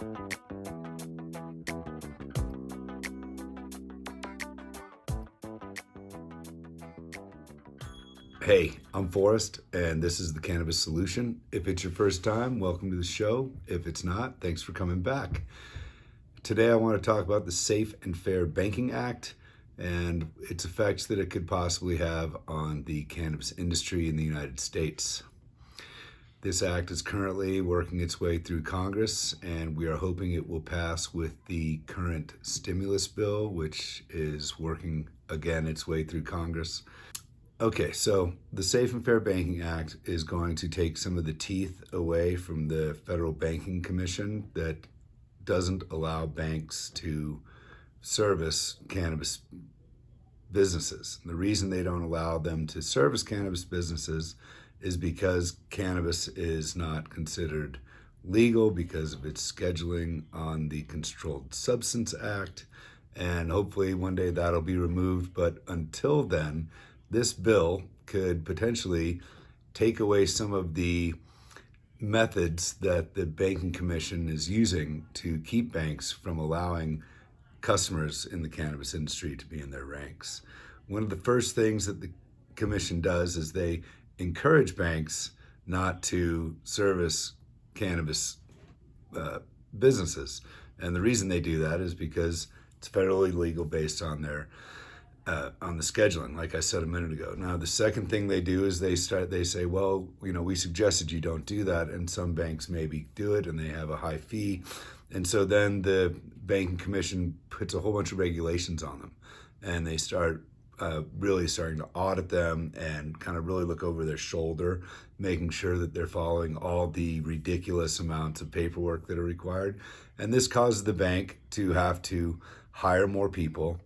Hey, I'm Forrest, and this is the Cannabis Solution. If it's your first time, welcome to the show. If it's not, thanks for coming back. Today, I want to talk about the Safe and Fair Banking Act and its effects that it could possibly have on the cannabis industry in the United States. This act is currently working its way through Congress, and we are hoping it will pass with the current stimulus bill, which is working again its way through Congress. Okay, so the Safe and Fair Banking Act is going to take some of the teeth away from the Federal Banking Commission that doesn't allow banks to service cannabis businesses. The reason they don't allow them to service cannabis businesses is because cannabis is not considered legal because of its scheduling on the Controlled Substance Act, and hopefully one day that'll be removed. But until then, this bill could potentially take away some of the methods that the Banking Commission is using to keep banks from allowing customers in the cannabis industry to be in their ranks. One of the first things that the Commission does is they encourage banks not to service cannabis businesses. And the reason they do that is because it's federally legal based on their on the scheduling, like I said a minute ago. Now, the second thing they do is they say, well, we suggested you don't do that, and some banks maybe do it, and they have a high fee. And so then the Banking Commission puts a whole bunch of regulations on them, and they start really starting to audit them and kind of really look over their shoulder, making sure that they're following all the ridiculous amounts of paperwork that are required. And this causes the bank to have to hire more people,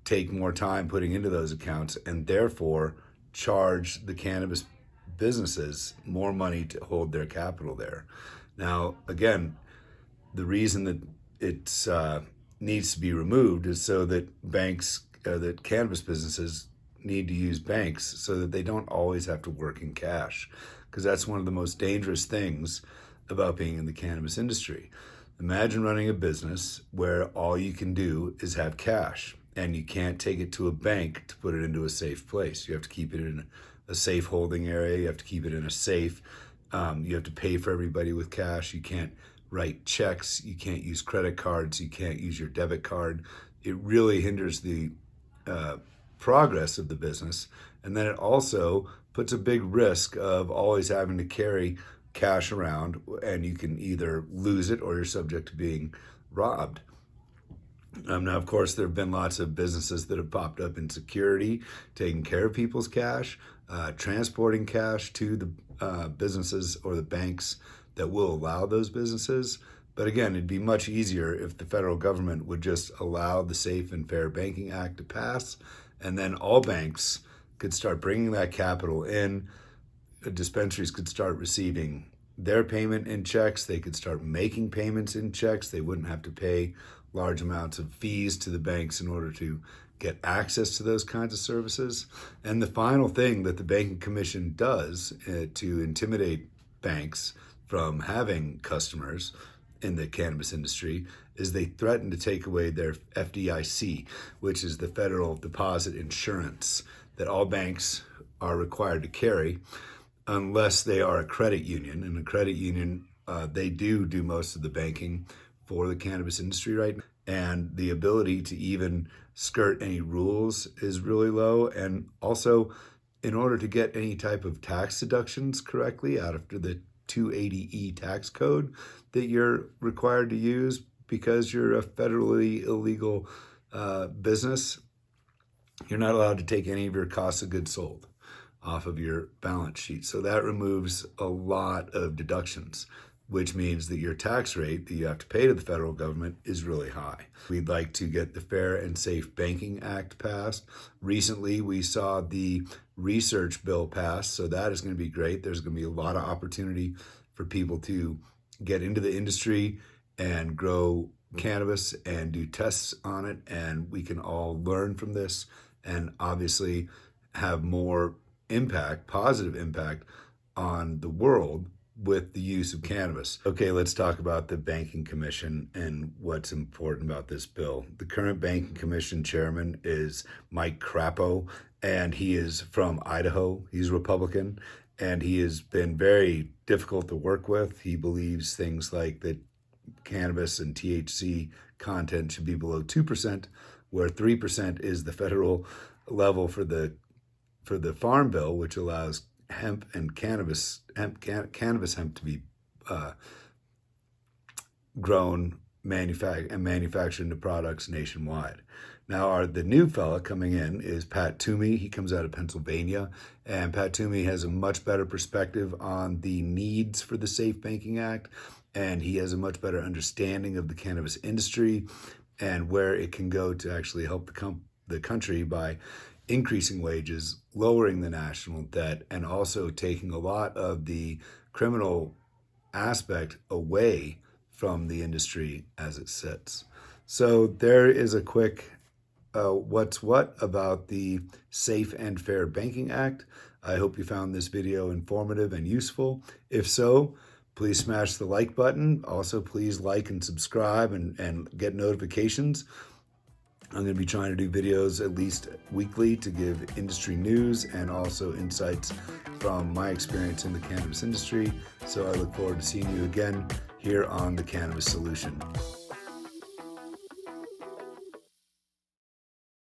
take more time putting into those accounts, and therefore charge the cannabis businesses more money to hold their capital there. Now, again, the reason that it needs to be removed is so that that cannabis businesses need to use banks so that they don't always have to work in cash, because that's one of the most dangerous things about being in the cannabis industry. Imagine running a business where all you can do is have cash, and you can't take it to a bank to put it into a safe place. You have to keep it in a safe holding area. You have to keep it in a safe. You have to pay for everybody with cash. You can't write checks. You can't use credit cards. You can't use your debit card. It really hinders the progress of the business. And then it also puts a big risk of always having to carry cash around, and you can either lose it or you're subject to being robbed. Now, of course, there have been lots of businesses that have popped up in security, taking care of people's cash, transporting cash to the businesses or the banks that will allow those businesses. But again, it'd be much easier if the federal government would just allow the Safe and Fair Banking Act to pass, and then all banks could start bringing that capital in. Dispensaries could start receiving their payment in checks. They could start making payments in checks. They wouldn't have to pay large amounts of fees to the banks in order to get access to those kinds of services. And the final thing that the Banking Commission does to intimidate banks from having customers in the cannabis industry is they threaten to take away their FDIC, which is the Federal Deposit Insurance that all banks are required to carry unless they are a credit union. And a credit union, they do most of the banking for the cannabis industry right now. And the ability to even skirt any rules is really low. And also, in order to get any type of tax deductions correctly out of the 280E tax code that you're required to use because you're a federally illegal business, you're not allowed to take any of your costs of goods sold off of your balance sheet. So that removes a lot of deductions, which means that your tax rate that you have to pay to the federal government is really high. We'd like to get the Fair and Safe Banking Act passed. Recently, we saw the research bill passed, so that is going to be great. There's going to be a lot of opportunity for people to get into the industry and grow cannabis and do tests on it, and we can all learn from this and obviously have more impact, positive impact on the world with the use of cannabis. Okay, let's talk about the Banking Commission and what's important about this bill. The current Banking Commission chairman is Mike Crapo, and he is from Idaho. He's Republican, and he has been very difficult to work with. He believes things like that cannabis and THC content should be below 2%, where 3% is the federal level for the Farm Bill, which allows cannabis hemp to be grown, manufactured into products nationwide. Now, the new fella coming in is Pat Toomey. He comes out of Pennsylvania, and Pat Toomey has a much better perspective on the needs for the Safe Banking Act, and he has a much better understanding of the cannabis industry and where it can go to actually help the country by increasing wages, lowering the national debt, and also taking a lot of the criminal aspect away from the industry as it sits. So there is a quick what's what about the Safe and Fair Banking Act. I hope you found this video informative and useful. If so, please smash the like button. Also, please like and subscribe and get notifications. I'm going to be trying to do videos at least weekly to give industry news and also insights from my experience in the cannabis industry. So I look forward to seeing you again here on The Cannabis Solution.